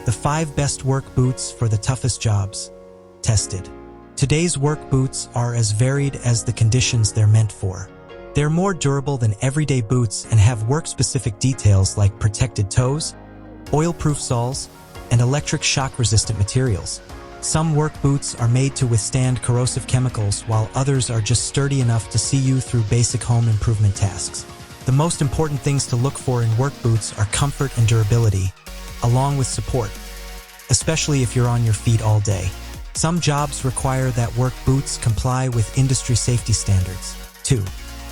The 5 best work boots for the toughest jobs. Tested. Today's work boots are as varied as the conditions they're meant for. They're more durable than everyday boots and have work-specific details like protected toes, oil-proof soles, and electric shock-resistant materials. Some work boots are made to withstand corrosive chemicals, while others are just sturdy enough to see you through basic home improvement tasks. The most important things to look for in work boots are comfort and durability, along with support, especially if you're on your feet all day. Some jobs require that work boots comply with industry safety standards. 2.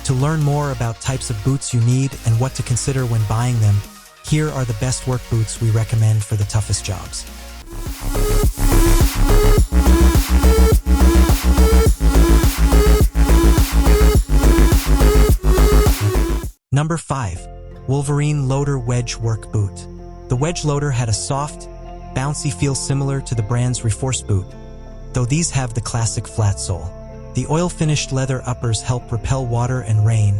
To learn more about types of boots you need and what to consider when buying them, here are the best work boots we recommend for the toughest jobs. Number 5. Wolverine Loader Wedge Work Boot. The Wedge Loader had a soft, bouncy feel similar to the brand's ReForce boot, though these have the classic flat sole. The oil-finished leather uppers help repel water and rain,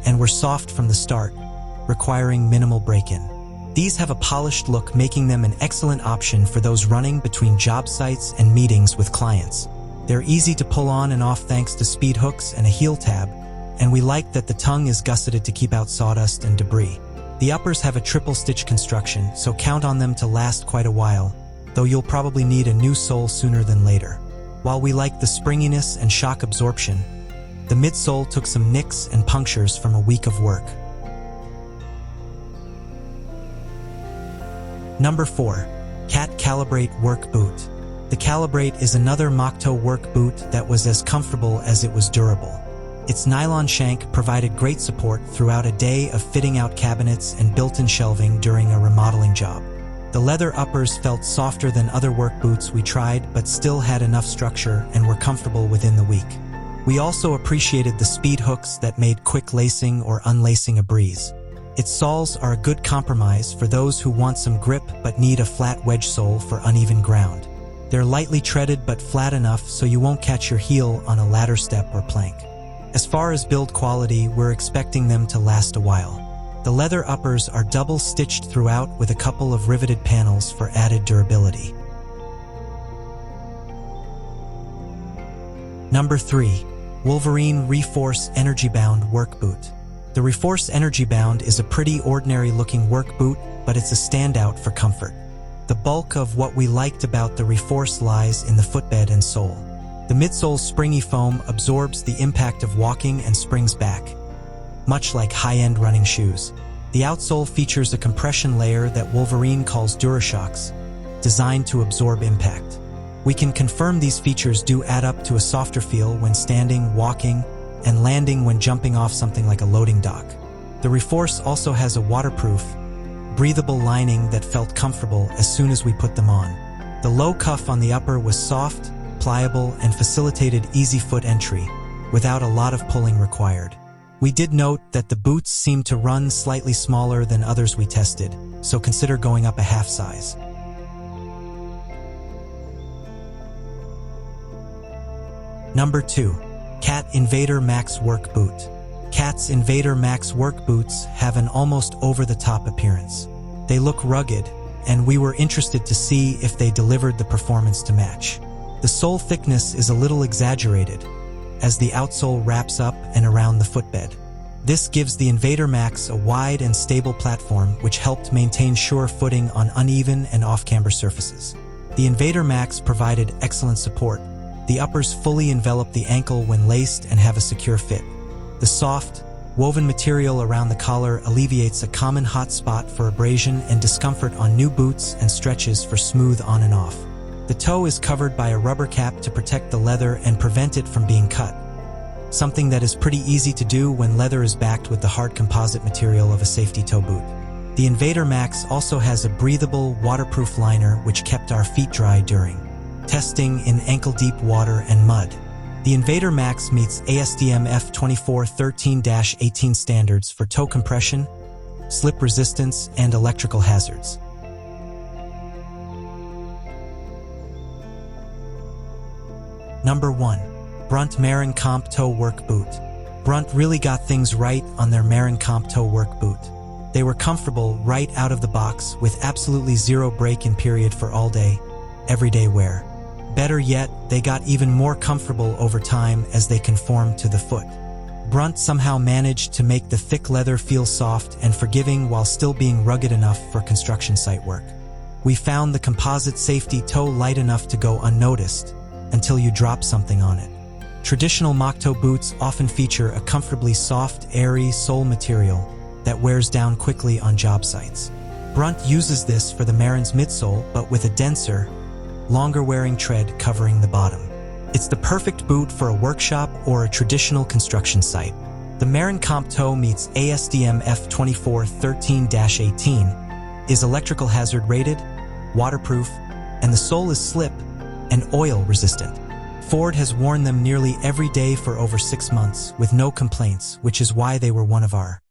and were soft from the start, requiring minimal break-in. These have a polished look, making them an excellent option for those running between job sites and meetings with clients. They're easy to pull on and off thanks to speed hooks and a heel tab, and we like that the tongue is gusseted to keep out sawdust and debris. The uppers have a triple-stitch construction, so count on them to last quite a while, though you'll probably need a new sole sooner than later. While we like the springiness and shock absorption, the midsole took some nicks and punctures from a week of work. Number 4. Cat Calibrate Work Boot. The Calibrate is another mock-toe work boot that was as comfortable as it was durable. Its nylon shank provided great support throughout a day of fitting out cabinets and built-in shelving during a remodeling job. The leather uppers felt softer than other work boots we tried, but still had enough structure and were comfortable within the week. We also appreciated the speed hooks that made quick lacing or unlacing a breeze. Its soles are a good compromise for those who want some grip but need a flat wedge sole for uneven ground. They're lightly treaded but flat enough so you won't catch your heel on a ladder step or plank. As far as build quality, we're expecting them to last a while. The leather uppers are double-stitched throughout with a couple of riveted panels for added durability. Number 3. Wolverine ReForce EnergyBound Work Boot. The ReForce EnergyBound is a pretty ordinary-looking work boot, but it's a standout for comfort. The bulk of what we liked about the ReForce lies in the footbed and sole. The midsole's springy foam absorbs the impact of walking and springs back, much like high-end running shoes. The outsole features a compression layer that Wolverine calls DuraShocks, designed to absorb impact. We can confirm these features do add up to a softer feel when standing, walking, and landing when jumping off something like a loading dock. The ReForce also has a waterproof, breathable lining that felt comfortable as soon as we put them on. The low cuff on the upper was soft, pliable, and facilitated easy foot entry, without a lot of pulling required. We did note that the boots seemed to run slightly smaller than others we tested, so consider going up a half size. Number 2. Cat Invader Max Work Boot. Cat's Invader Max work boots have an almost over-the-top appearance. They look rugged, and we were interested to see if they delivered the performance to match. The sole thickness is a little exaggerated, as the outsole wraps up and around the footbed. This gives the Invader Max a wide and stable platform which helped maintain sure footing on uneven and off-camber surfaces. The Invader Max provided excellent support. The uppers fully envelop the ankle when laced and have a secure fit. The soft, woven material around the collar alleviates a common hot spot for abrasion and discomfort on new boots and stretches for smooth on and off. The toe is covered by a rubber cap to protect the leather and prevent it from being cut, something that is pretty easy to do when leather is backed with the hard composite material of a safety toe boot. The Invader Max also has a breathable, waterproof liner which kept our feet dry during testing in ankle-deep water and mud. The Invader Max meets ASTM F2413-18 standards for toe compression, slip resistance, and electrical hazards. Number 1. Brunt Marin Comp Toe Work Boot. Brunt really got things right on their Marin Comp Toe Work Boot. They were comfortable right out of the box with absolutely zero break-in period for all day, everyday wear. Better yet, they got even more comfortable over time as they conformed to the foot. Brunt somehow managed to make the thick leather feel soft and forgiving while still being rugged enough for construction site work. We found the composite safety toe light enough to go unnoticed until you drop something on it. Traditional mock-toe boots often feature a comfortably soft, airy sole material that wears down quickly on job sites. Brunt uses this for the Marin's midsole, but with a denser, longer-wearing tread covering the bottom. It's the perfect boot for a workshop or a traditional construction site. The Marin Comp Toe meets ASTM F2413-18, is electrical hazard rated, waterproof, and the sole is slip and oil resistant. Ford has worn them nearly every day for over 6 months with no complaints, which is why they were one of our